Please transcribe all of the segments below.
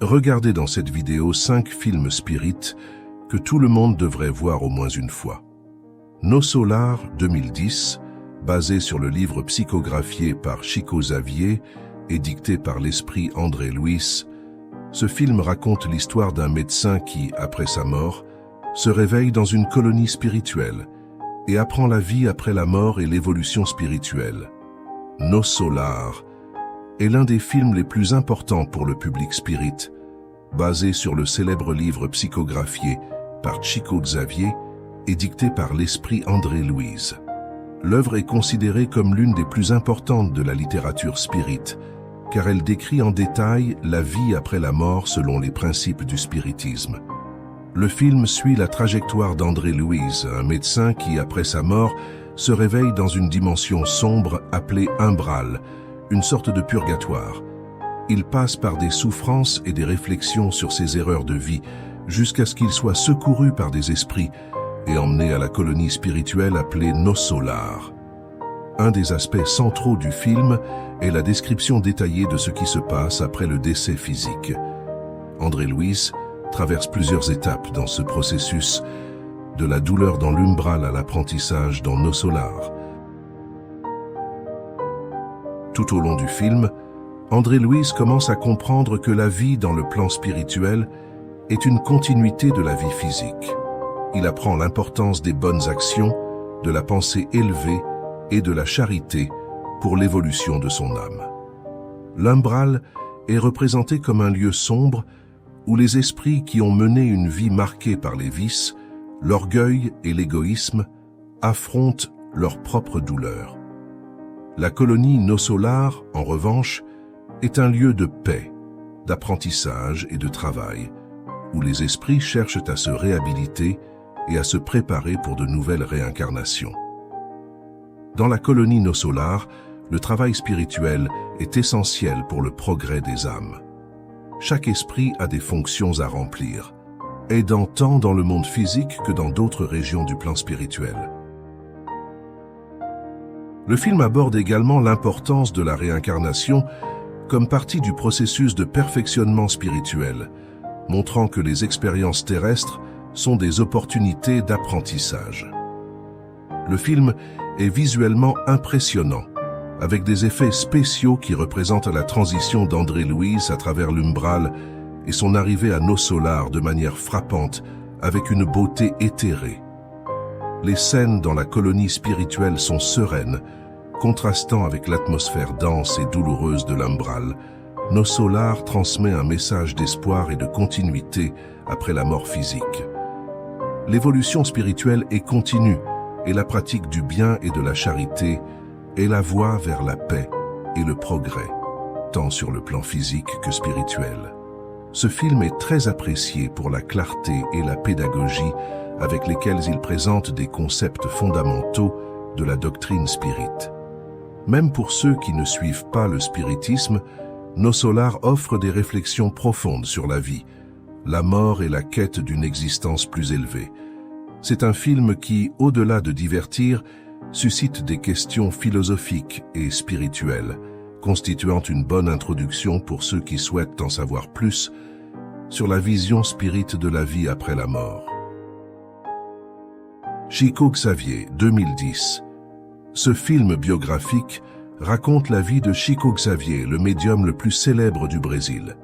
Regardez dans cette vidéo 5 films spirites que tout le monde devrait voir au moins une fois. Nos Solars 2010, basé sur le livre psychographié par Chico Xavier et dicté par l'esprit André Luis, ce film raconte l'histoire d'un médecin qui, après sa mort, se réveille dans une colonie spirituelle et apprend la vie après la mort et l'évolution spirituelle. Nos Solars est l'un des films les plus importants pour le public spirit, basé sur le célèbre livre psychographié par Chico Xavier et dicté par l'esprit André Luis. L'œuvre est considérée comme l'une des plus importantes de la littérature spirit, car elle décrit en détail la vie après la mort selon les principes du spiritisme. Le film suit la trajectoire d'André Luis, un médecin qui, après sa mort, se réveille dans une dimension sombre appelée umbral, une sorte de purgatoire. Il passe par des souffrances et des réflexions sur ses erreurs de vie, jusqu'à ce qu'il soit secouru par des esprits et emmené à la colonie spirituelle appelée Nos Solars. Un des aspects centraux du film est la description détaillée de ce qui se passe après le décès physique. André Luis traverse plusieurs étapes dans ce processus, de la douleur dans l'umbral à l'apprentissage dans Nos Solars. Tout au long du film, André Luis commence à comprendre que la vie dans le plan spirituel est une continuité de la vie physique. Il apprend l'importance des bonnes actions, de la pensée élevée et de la charité pour l'évolution de son âme. L'umbral est représenté comme un lieu sombre où les esprits qui ont mené une vie marquée par les vices, l'orgueil et l'égoïsme affrontent leurs propres douleurs. La colonie Nos Solars, en revanche, est un lieu de paix, d'apprentissage et de travail, où les esprits cherchent à se réhabiliter et à se préparer pour de nouvelles réincarnations. Dans la colonie Nos Solars, le travail spirituel est essentiel pour le progrès des âmes. Chaque esprit a des fonctions à remplir, aidant tant dans le monde physique que dans d'autres régions du plan spirituel. Le film aborde également l'importance de la réincarnation comme partie du processus de perfectionnement spirituel, montrant que les expériences terrestres sont des opportunités d'apprentissage. Le film est visuellement impressionnant, avec des effets spéciaux qui représentent la transition d'André Luis à travers l'umbral et son arrivée à Nos Solars de manière frappante, avec une beauté éthérée. Les scènes dans la colonie spirituelle sont sereines, contrastant avec l'atmosphère dense et douloureuse de l'umbral. Nos Solars transmet un message d'espoir et de continuité après la mort physique. L'évolution spirituelle est continue et la pratique du bien et de la charité est la voie vers la paix et le progrès, tant sur le plan physique que spirituel. Ce film est très apprécié pour la clarté et la pédagogie avec lesquelles il présente des concepts fondamentaux de la doctrine spirit. Même pour ceux qui ne suivent pas le spiritisme, Nos Solars offre des réflexions profondes sur la vie, la mort et la quête d'une existence plus élevée. C'est un film qui, au-delà de divertir, suscite des questions philosophiques et spirituelles, constituant une bonne introduction pour ceux qui souhaitent en savoir plus sur la vision spirit de la vie après la mort. Chico Xavier, 2010. Ce film biographique raconte la vie de Chico Xavier, le médium le plus célèbre du Brésil.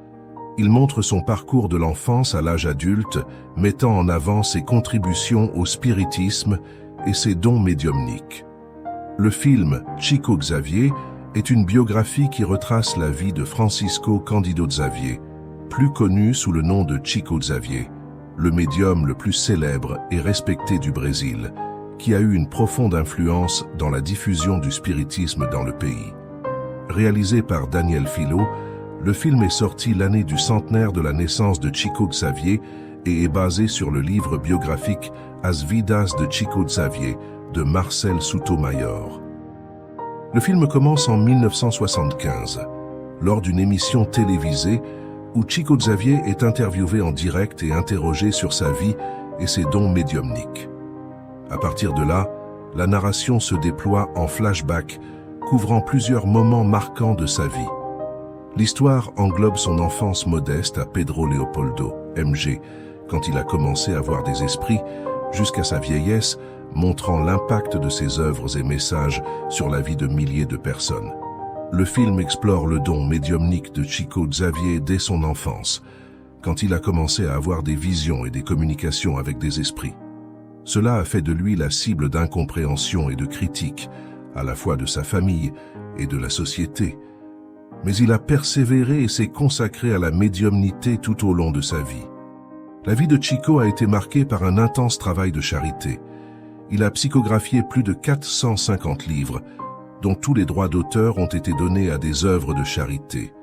Il montre son parcours de l'enfance à l'âge adulte, mettant en avant ses contributions au spiritisme et ses dons médiumniques. Le film Chico Xavier est une biographie qui retrace la vie de Francisco Cândido Xavier, plus connu sous le nom de Chico Xavier, le médium le plus célèbre et respecté du Brésil, qui a eu une profonde influence dans la diffusion du spiritisme dans le pays. Réalisé par Daniel Filho, le film est sorti l'année du centenaire de la naissance de Chico Xavier et est basé sur le livre biographique As Vidas de Chico Xavier de Marcel Sotomayor. Le film commence en 1975, lors d'une émission télévisée où Chico Xavier est interviewé en direct et interrogé sur sa vie et ses dons médiumniques. À partir de là, la narration se déploie en flashback, couvrant plusieurs moments marquants de sa vie. L'histoire englobe son enfance modeste à Pedro Leopoldo, MG, quand il a commencé à voir des esprits, jusqu'à sa vieillesse, montrant l'impact de ses œuvres et messages sur la vie de milliers de personnes. Le film explore le don médiumnique de Chico Xavier dès son enfance, quand il a commencé à avoir des visions et des communications avec des esprits. Cela a fait de lui la cible d'incompréhension et de critiques, à la fois de sa famille et de la société. Mais il a persévéré et s'est consacré à la médiumnité tout au long de sa vie. La vie de Chico a été marquée par un intense travail de charité. Il a psychographié plus de 450 livres, dont tous les droits d'auteur ont été donnés à des œuvres de charité.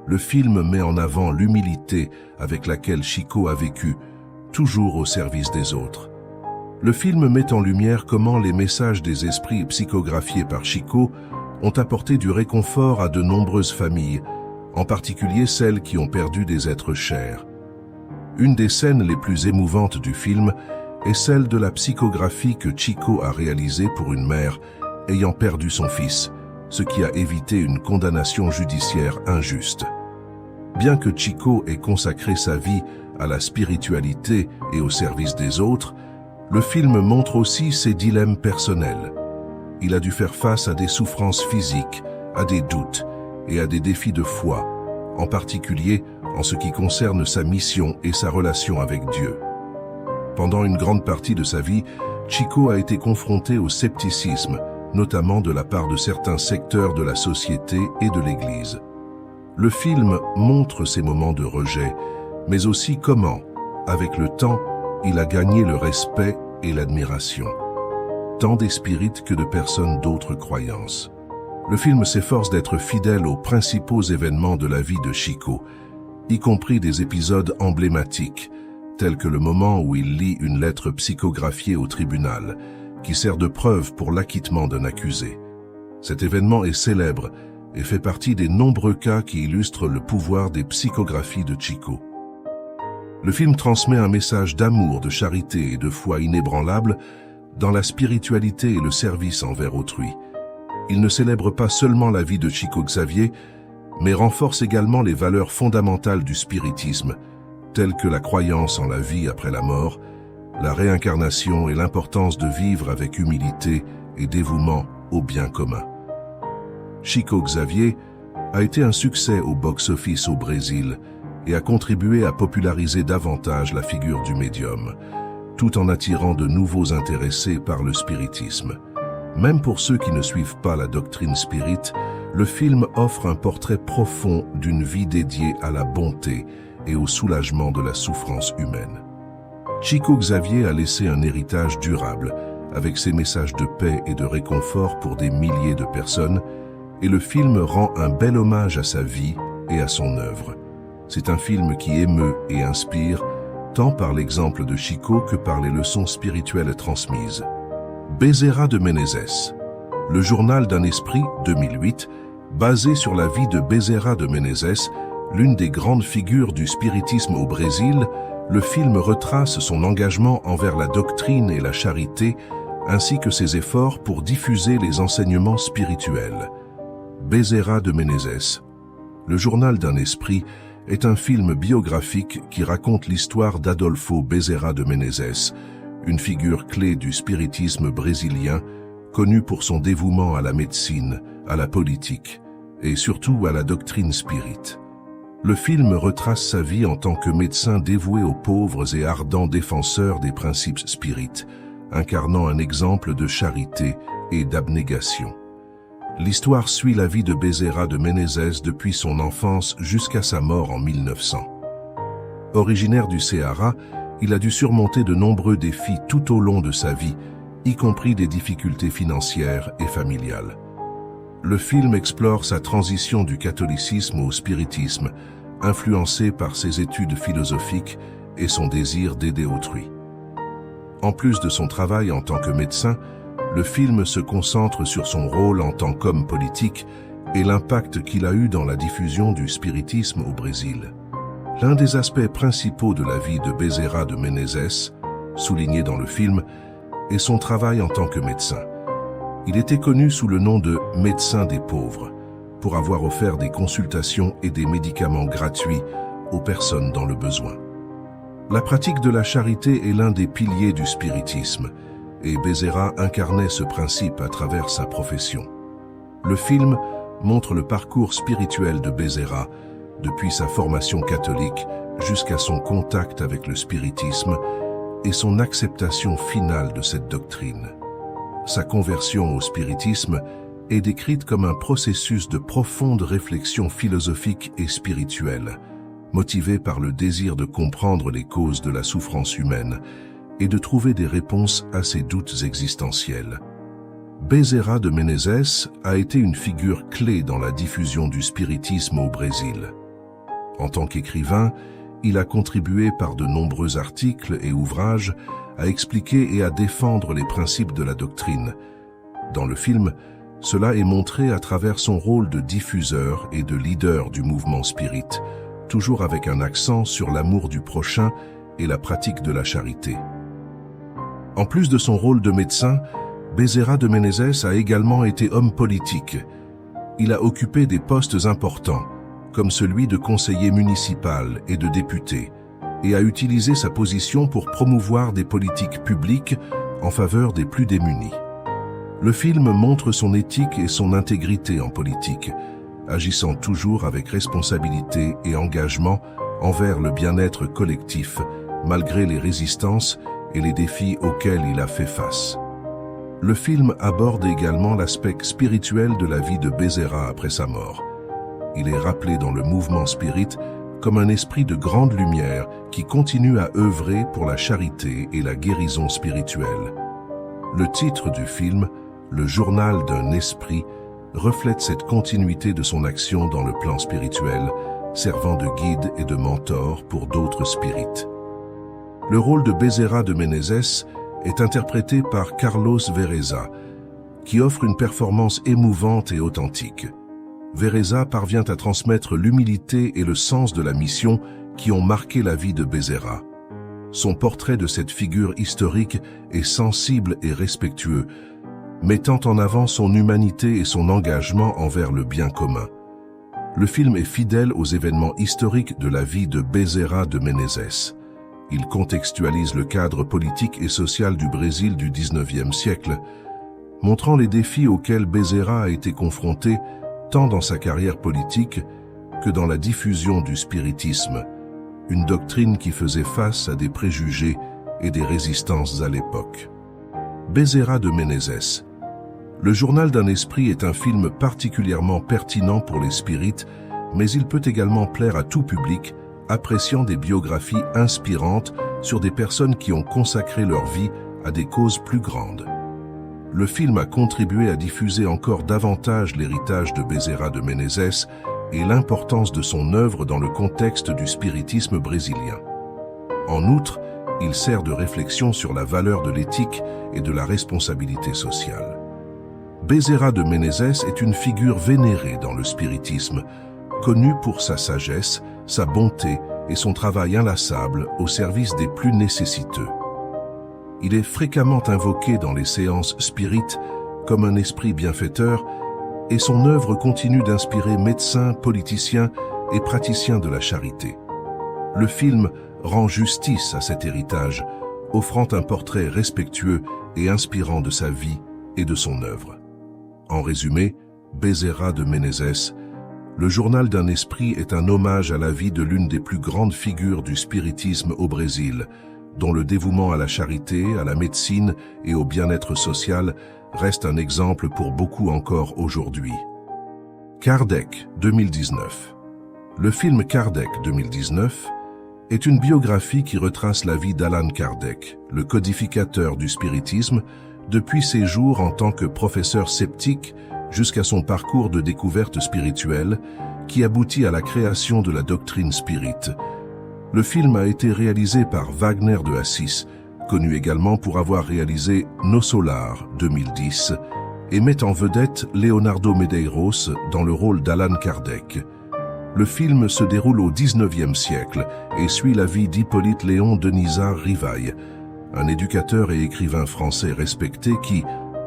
Le film met en avant l'humilité avec laquelle Chico a vécu, toujours au service des autres. Le film met en lumière comment les messages des esprits psychographiés par Chico ont apporté du réconfort à de nombreuses familles, en particulier celles qui ont perdu des êtres chers. Une des scènes les plus émouvantes du film est celle de la psychographie que Chico a réalisée pour une mère ayant perdu son fils, ce qui a évité une condamnation judiciaire injuste. Bien que Chico ait consacré sa vie à la spiritualité et au service des autres, le film montre aussi ses dilemmes personnels. Il a dû faire face à des souffrances physiques, à des doutes et à des défis de foi, en particulier en ce qui concerne sa mission et sa relation avec Dieu. Pendant une grande partie de sa vie, Chico a été confronté au scepticisme, notamment de la part de certains secteurs de la société et de l'Église. Le film montre ces moments de rejet, mais aussi comment, avec le temps, il a gagné le respect et l'admiration, tant des spirites que de personnes d'autres croyances. Le film s'efforce d'être fidèle aux principaux événements de la vie de Chico, y compris des épisodes emblématiques, tels que le moment où il lit une lettre psychographiée au tribunal, qui sert de preuve pour l'acquittement d'un accusé. Cet événement est célèbre et fait partie des nombreux cas qui illustrent le pouvoir des psychographies de Chico. Le film transmet un message d'amour, de charité et de foi inébranlable dans la spiritualité et le service envers autrui. Il ne célèbre pas seulement la vie de Chico Xavier, mais renforce également les valeurs fondamentales du spiritisme, telles que la croyance en la vie après la mort, la réincarnation et l'importance de vivre avec humilité et dévouement au bien commun. Chico Xavier a été un succès au box-office au Brésil et a contribué à populariser davantage la figure du médium, tout en attirant de nouveaux intéressés par le spiritisme. Même pour ceux qui ne suivent pas la doctrine spirit, le film offre un portrait profond d'une vie dédiée à la bonté et au soulagement de la souffrance humaine. Chico Xavier a laissé un héritage durable, avec ses messages de paix et de réconfort pour des milliers de personnes, et le film rend un bel hommage à sa vie et à son œuvre. C'est un film qui émeut et inspire, tant par l'exemple de Chico que par les leçons spirituelles transmises. Bezerra de Menezes, le journal d'un esprit, 2008, basé sur la vie de Bezerra de Menezes, l'une des grandes figures du spiritisme au Brésil, le film retrace son engagement envers la doctrine et la charité, ainsi que ses efforts pour diffuser les enseignements spirituels. Bezerra de Menezes, le journal d'un esprit, est un film biographique qui raconte l'histoire d'Adolfo Bezerra de Menezes, une figure clé du spiritisme brésilien, connu pour son dévouement à la médecine, à la politique et surtout à la doctrine spirit. Le film retrace sa vie en tant que médecin dévoué aux pauvres et ardent défenseur des principes spirites, incarnant un exemple de charité et d'abnégation. L'histoire suit la vie de Bezerra de Menezes depuis son enfance jusqu'à sa mort en 1900. Originaire du Ceará, il a dû surmonter de nombreux défis tout au long de sa vie, y compris des difficultés financières et familiales. Le film explore sa transition du catholicisme au spiritisme, influencé par ses études philosophiques et son désir d'aider autrui. En plus de son travail en tant que médecin, le film se concentre sur son rôle en tant qu'homme politique et l'impact qu'il a eu dans la diffusion du spiritisme au Brésil. L'un des aspects principaux de la vie de Bezerra de Menezes, souligné dans le film, est son travail en tant que médecin. Il était connu sous le nom de « médecin des pauvres », pour avoir offert des consultations et des médicaments gratuits aux personnes dans le besoin. La pratique de la charité est l'un des piliers du spiritisme, et Becerra incarnait ce principe à travers sa profession. Le film montre le parcours spirituel de Becerra, depuis sa formation catholique jusqu'à son contact avec le spiritisme et son acceptation finale de cette doctrine. Sa conversion au spiritisme est décrite comme un processus de profonde réflexion philosophique et spirituelle, motivé par le désir de comprendre les causes de la souffrance humaine et de trouver des réponses à ses doutes existentiels. Becerra de Menezes a été une figure clé dans la diffusion du spiritisme au Brésil. En tant qu'écrivain, il a contribué par de nombreux articles et ouvrages à expliquer et à défendre les principes de la doctrine. Dans le film, cela est montré à travers son rôle de diffuseur et de leader du mouvement spirit, toujours avec un accent sur l'amour du prochain et la pratique de la charité. En plus de son rôle de médecin, Becerra de Menezes a également été homme politique. Il a occupé des postes importants, comme celui de conseiller municipal et de député, et a utilisé sa position pour promouvoir des politiques publiques en faveur des plus démunis. Le film montre son éthique et son intégrité en politique, agissant toujours avec responsabilité et engagement envers le bien-être collectif, malgré les résistances et les défis auxquels il a fait face. Le film aborde également l'aspect spirituel de la vie de Becerra après sa mort. Il est rappelé dans le mouvement spirit comme un esprit de grande lumière qui continue à œuvrer pour la charité et la guérison spirituelle. Le titre du film, Le journal d'un esprit, reflète cette continuité de son action dans le plan spirituel, servant de guide et de mentor pour d'autres spirites. Le rôle de Becerra de Menezes est interprété par Carlos Vereza, qui offre une performance émouvante et authentique. Vereza parvient à transmettre l'humilité et le sens de la mission qui ont marqué la vie de Becerra. Son portrait de cette figure historique est sensible et respectueux, mettant en avant son humanité et son engagement envers le bien commun. Le film est fidèle aux événements historiques de la vie de Becerra de Menezes. Il contextualise le cadre politique et social du Brésil du XIXe siècle, montrant les défis auxquels Becerra a été confronté tant dans sa carrière politique que dans la diffusion du spiritisme, une doctrine qui faisait face à des préjugés et des résistances à l'époque. Becerra de Menezes. Le journal d'un esprit est un film particulièrement pertinent pour les spirites, mais il peut également plaire à tout public, appréciant des biographies inspirantes sur des personnes qui ont consacré leur vie à des causes plus grandes. Le film a contribué à diffuser encore davantage l'héritage de Becerra de Menezes et l'importance de son œuvre dans le contexte du spiritisme brésilien. En outre, il sert de réflexion sur la valeur de l'éthique et de la responsabilité sociale. Becerra de Menezes est une figure vénérée dans le spiritisme, connue pour sa sagesse, sa bonté et son travail inlassable au service des plus nécessiteux. Il est fréquemment invoqué dans les séances spirites comme un esprit bienfaiteur et son œuvre continue d'inspirer médecins, politiciens et praticiens de la charité. Le film rend justice à cet héritage, offrant un portrait respectueux et inspirant de sa vie et de son œuvre. En résumé, Becerra de Menezes, le journal d'un esprit est un hommage à la vie de l'une des plus grandes figures du spiritisme au Brésil, dont le dévouement à la charité, à la médecine et au bien-être social reste un exemple pour beaucoup encore aujourd'hui. Kardec, 2019. Le film Kardec 2019 est une biographie qui retrace la vie d'Allan Kardec, le codificateur du spiritisme, depuis ses jours en tant que professeur sceptique jusqu'à son parcours de découverte spirituelle qui aboutit à la création de la doctrine spirit. Le film a été réalisé par Wagner de Assis, connu également pour avoir réalisé Nos Solar 2010, et met en vedette Leonardo Medeiros dans le rôle d'Allan Kardec. Le film se déroule au XIXe siècle et suit la vie d'Hippolyte Léon Denisard Rivail, un éducateur et écrivain français respecté qui,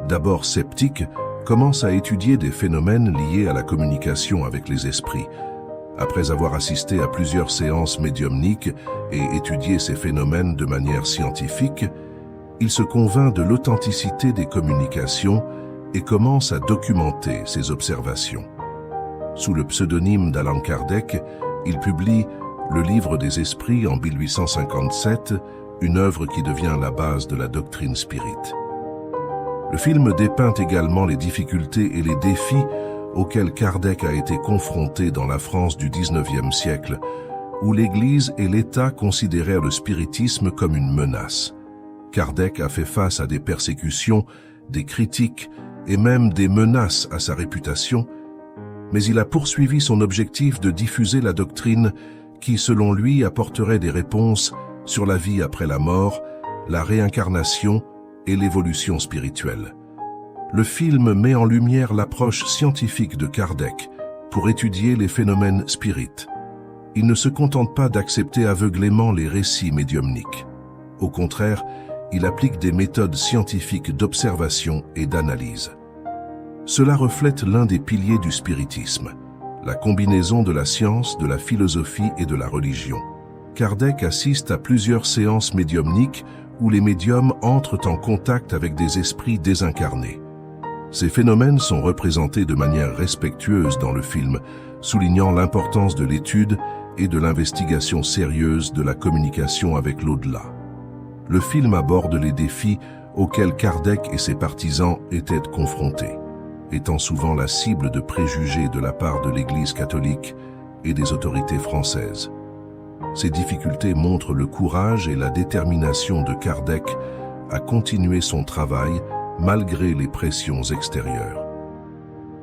d'abord sceptique, commence à étudier des phénomènes liés à la communication avec les esprits. Après avoir assisté à plusieurs séances médiumniques et étudié ces phénomènes de manière scientifique, il se convainc de l'authenticité des communications et commence à documenter ses observations. Sous le pseudonyme d'Allan Kardec, il publie Le Livre des Esprits en 1857, une œuvre qui devient la base de la doctrine spirit. Le film dépeint également les difficultés et les défis auxquels Kardec a été confronté dans la France du XIXe siècle, où l'Église et l'État considérèrent le spiritisme comme une menace. Kardec a fait face à des persécutions, des critiques et même des menaces à sa réputation, mais il a poursuivi son objectif de diffuser la doctrine qui, selon lui, apporterait des réponses sur la vie après la mort, la réincarnation et l'évolution spirituelle. Le film met en lumière l'approche scientifique de Kardec pour étudier les phénomènes spirites. Il ne se contente pas d'accepter aveuglément les récits médiumniques. Au contraire, il applique des méthodes scientifiques d'observation et d'analyse. Cela reflète l'un des piliers du spiritisme, la combinaison de la science, de la philosophie et de la religion. Kardec assiste à plusieurs séances médiumniques où les médiums entrent en contact avec des esprits désincarnés. Ces phénomènes sont représentés de manière respectueuse dans le film, soulignant l'importance de l'étude et de l'investigation sérieuse de la communication avec l'au-delà. Le film aborde les défis auxquels Kardec et ses partisans étaient confrontés, étant souvent la cible de préjugés de la part de l'Église catholique et des autorités françaises. Ces difficultés montrent le courage et la détermination de Kardec à continuer son travail malgré les pressions extérieures.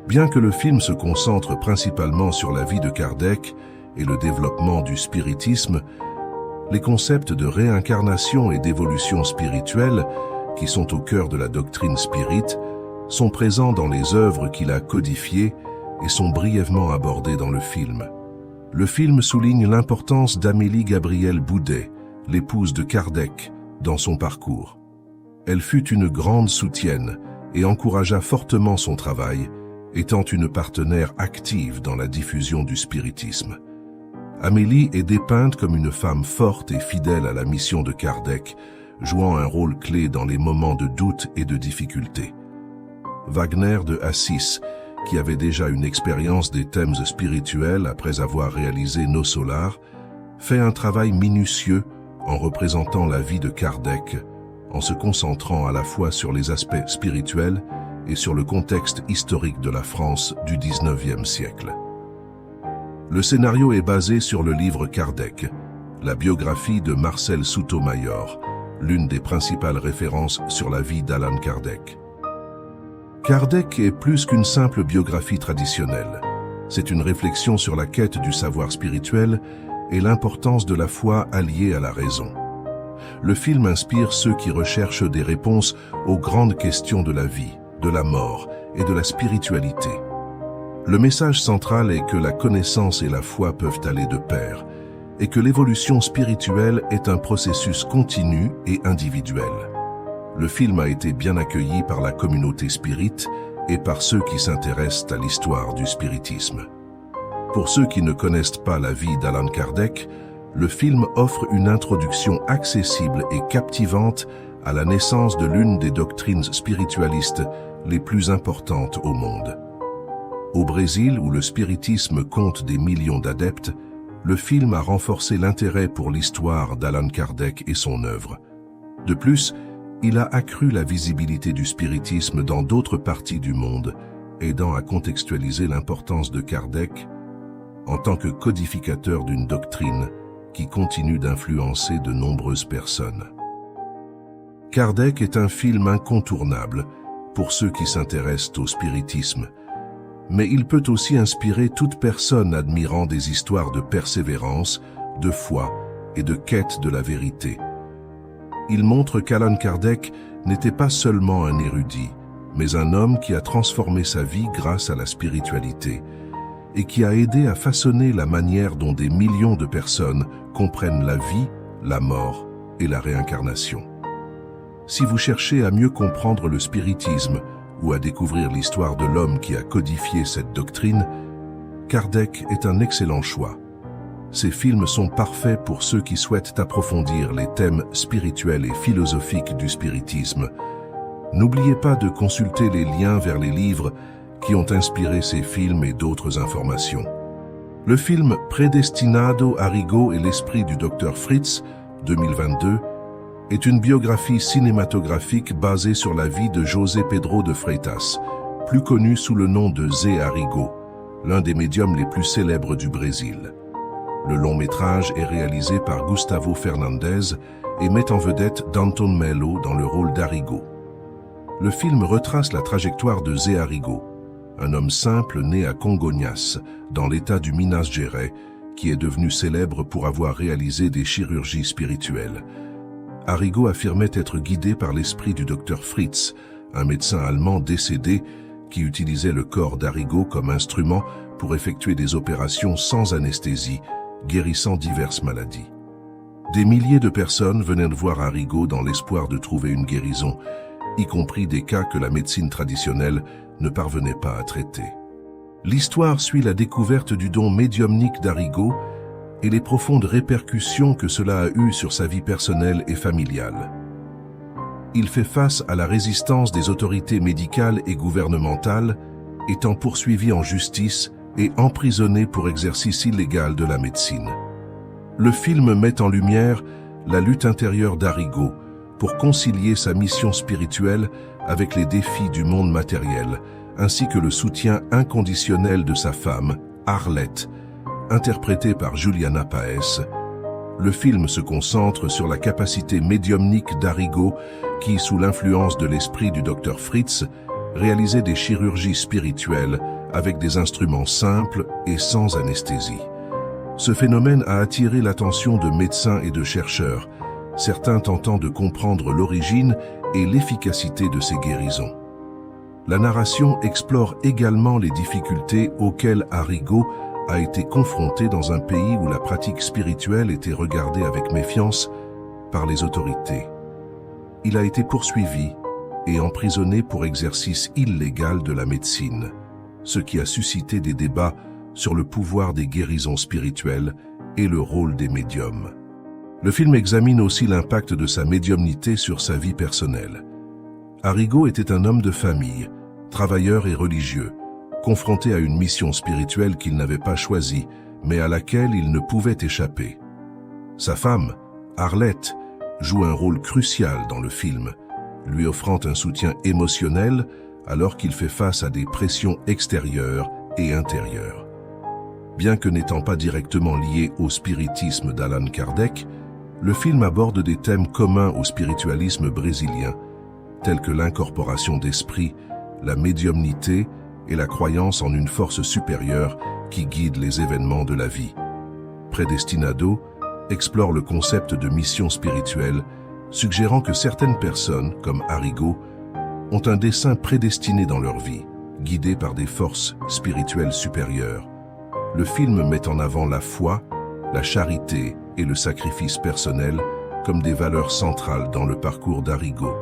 Bien que le film se concentre principalement sur la vie de Kardec et le développement du spiritisme, les concepts de réincarnation et d'évolution spirituelle, qui sont au cœur de la doctrine spirit, sont présents dans les œuvres qu'il a codifiées et sont brièvement abordés dans le film. Le film souligne l'importance d'Amélie Gabrielle Boudet, l'épouse de Kardec, dans son parcours. Elle fut une grande soutienne et encouragea fortement son travail, étant une partenaire active dans la diffusion du spiritisme. Amélie est dépeinte comme une femme forte et fidèle à la mission de Kardec, jouant un rôle clé dans les moments de doute et de difficulté. Wagner de Assis, qui avait déjà une expérience des thèmes spirituels après avoir réalisé Nos Solars, fait un travail minutieux en représentant la vie de Kardec, en se concentrant à la fois sur les aspects spirituels et sur le contexte historique de la France du XIXe siècle. Le scénario est basé sur le livre Kardec, la biographie de Marcel Sotomayor, l'une des principales références sur la vie d'Allan Kardec. Kardec est plus qu'une simple biographie traditionnelle. C'est une réflexion sur la quête du savoir spirituel et l'importance de la foi alliée à la raison. Le film inspire ceux qui recherchent des réponses aux grandes questions de la vie, de la mort et de la spiritualité. Le message central est que la connaissance et la foi peuvent aller de pair, et que l'évolution spirituelle est un processus continu et individuel. Le film a été bien accueilli par la communauté spirit et par ceux qui s'intéressent à l'histoire du spiritisme. Pour ceux qui ne connaissent pas la vie d'Allan Kardec, le film offre une introduction accessible et captivante à la naissance de l'une des doctrines spiritualistes les plus importantes au monde. Au Brésil, où le spiritisme compte des millions d'adeptes, le film a renforcé l'intérêt pour l'histoire d'Allan Kardec et son œuvre. De plus, il a accru la visibilité du spiritisme dans d'autres parties du monde, aidant à contextualiser l'importance de Kardec en tant que codificateur d'une doctrine qui continue d'influencer de nombreuses personnes. Kardec est un film incontournable pour ceux qui s'intéressent au spiritisme, mais il peut aussi inspirer toute personne admirant des histoires de persévérance, de foi et de quête de la vérité. Il montre qu'Allan Kardec n'était pas seulement un érudit, mais un homme qui a transformé sa vie grâce à la spiritualité et qui a aidé à façonner la manière dont des millions de personnes comprennent la vie, la mort et la réincarnation. Si vous cherchez à mieux comprendre le spiritisme ou à découvrir l'histoire de l'homme qui a codifié cette doctrine, Kardec est un excellent choix. Ces films sont parfaits pour ceux qui souhaitent approfondir les thèmes spirituels et philosophiques du spiritisme. N'oubliez pas de consulter les liens vers les livres qui ont inspiré ces films et d'autres informations. Le film Predestinado, Arrigo et l'esprit du Dr Fritz, 2022, est une biographie cinématographique basée sur la vie de José Pedro de Freitas, plus connu sous le nom de Zé Arrigo, l'un des médiums les plus célèbres du Brésil. Le long-métrage est réalisé par Gustavo Fernandes et met en vedette Danton Melo dans le rôle d'Arrigo. Le film retrace la trajectoire de Zé Arrigo, un homme simple né à Congonhas, dans l'état du Minas Gerais, qui est devenu célèbre pour avoir réalisé des chirurgies spirituelles. Arrigo affirmait être guidé par l'esprit du Dr Fritz, un médecin allemand décédé qui utilisait le corps d'Arrigo comme instrument pour effectuer des opérations sans anesthésie, guérissant diverses maladies. Des milliers de personnes venaient de voir Arrigo dans l'espoir de trouver une guérison, y compris des cas que la médecine traditionnelle ne parvenait pas à traiter. L'histoire suit la découverte du don médiumnique d'Arrigo et les profondes répercussions que cela a eues sur sa vie personnelle et familiale. Il fait face à la résistance des autorités médicales et gouvernementales, étant poursuivi en justice et emprisonné pour exercice illégal de la médecine. Le film met en lumière la lutte intérieure d'Arrigo pour concilier sa mission spirituelle avec les défis du monde matériel, ainsi que le soutien inconditionnel de sa femme, Arlette, interprétée par Juliana Paes. Le film se concentre sur la capacité médiumnique d'Arrigo qui, sous l'influence de l'esprit du Dr Fritz, réalisait des chirurgies spirituelles avec des instruments simples et sans anesthésie. Ce phénomène a attiré l'attention de médecins et de chercheurs, certains tentant de comprendre l'origine et l'efficacité de ces guérisons. La narration explore également les difficultés auxquelles Arrigo a été confronté dans un pays où la pratique spirituelle était regardée avec méfiance par les autorités. Il a été poursuivi et emprisonné pour exercice illégal de la médecine, ce qui a suscité des débats sur le pouvoir des guérisons spirituelles et le rôle des médiums. Le film examine aussi l'impact de sa médiumnité sur sa vie personnelle. Arrigo était un homme de famille, travailleur et religieux, confronté à une mission spirituelle qu'il n'avait pas choisie, mais à laquelle il ne pouvait échapper. Sa femme, Arlette, joue un rôle crucial dans le film, lui offrant un soutien émotionnel alors qu'il fait face à des pressions extérieures et intérieures. Bien que n'étant pas directement lié au spiritisme d'Allan Kardec, le film aborde des thèmes communs au spiritualisme brésilien, tels que l'incorporation d'esprit, la médiumnité et la croyance en une force supérieure qui guide les événements de la vie. Predestinado explore le concept de mission spirituelle, suggérant que certaines personnes, comme Arrigo, ont un dessein prédestiné dans leur vie, guidés par des forces spirituelles supérieures. Le film met en avant la foi, la charité et le sacrifice personnel comme des valeurs centrales dans le parcours d'Arrigo,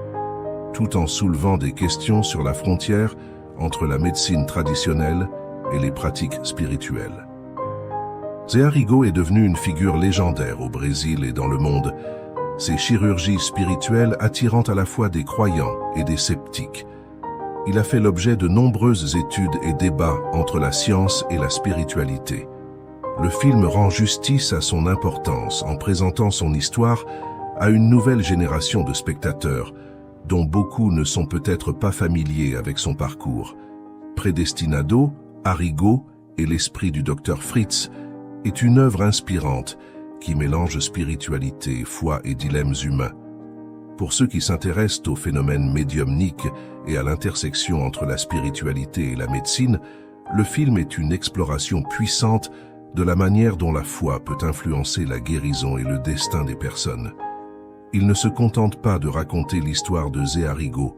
tout en soulevant des questions sur la frontière entre la médecine traditionnelle et les pratiques spirituelles. Zé Arrigo est devenu une figure légendaire au Brésil et dans le monde, ses chirurgies spirituelles attirant à la fois des croyants et des sceptiques. Il a fait l'objet de nombreuses études et débats entre la science et la spiritualité. Le film rend justice à son importance en présentant son histoire à une nouvelle génération de spectateurs, dont beaucoup ne sont peut-être pas familiers avec son parcours. Predestinado, Arrigo et l'esprit du Dr Fritz est une œuvre inspirante qui mélange spiritualité, foi et dilemmes humains. Pour ceux qui s'intéressent aux phénomènes médiumniques et à l'intersection entre la spiritualité et la médecine, le film est une exploration puissante de la manière dont la foi peut influencer la guérison et le destin des personnes. Il ne se contente pas de raconter l'histoire de Zé Arrigo,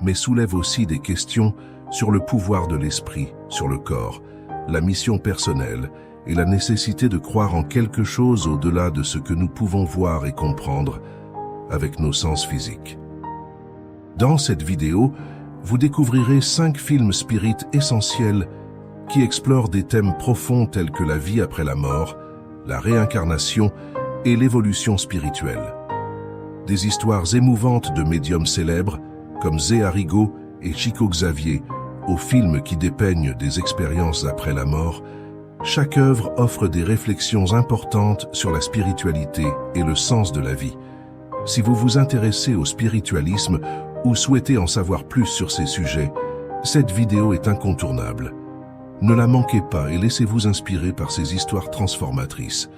mais soulève aussi des questions sur le pouvoir de l'esprit, sur le corps, la mission personnelle et la nécessité de croire en quelque chose au-delà de ce que nous pouvons voir et comprendre avec nos sens physiques. Dans cette vidéo, vous découvrirez 5 films spirit essentiels qui explorent des thèmes profonds tels que la vie après la mort, la réincarnation et l'évolution spirituelle. Des histoires émouvantes de médiums célèbres comme Zé Arrigo et Chico Xavier aux films qui dépeignent des expériences après la mort, chaque œuvre offre des réflexions importantes sur la spiritualité et le sens de la vie. Si vous vous intéressez au spiritualisme ou souhaitez en savoir plus sur ces sujets, cette vidéo est incontournable. Ne la manquez pas et laissez-vous inspirer par ces histoires transformatrices.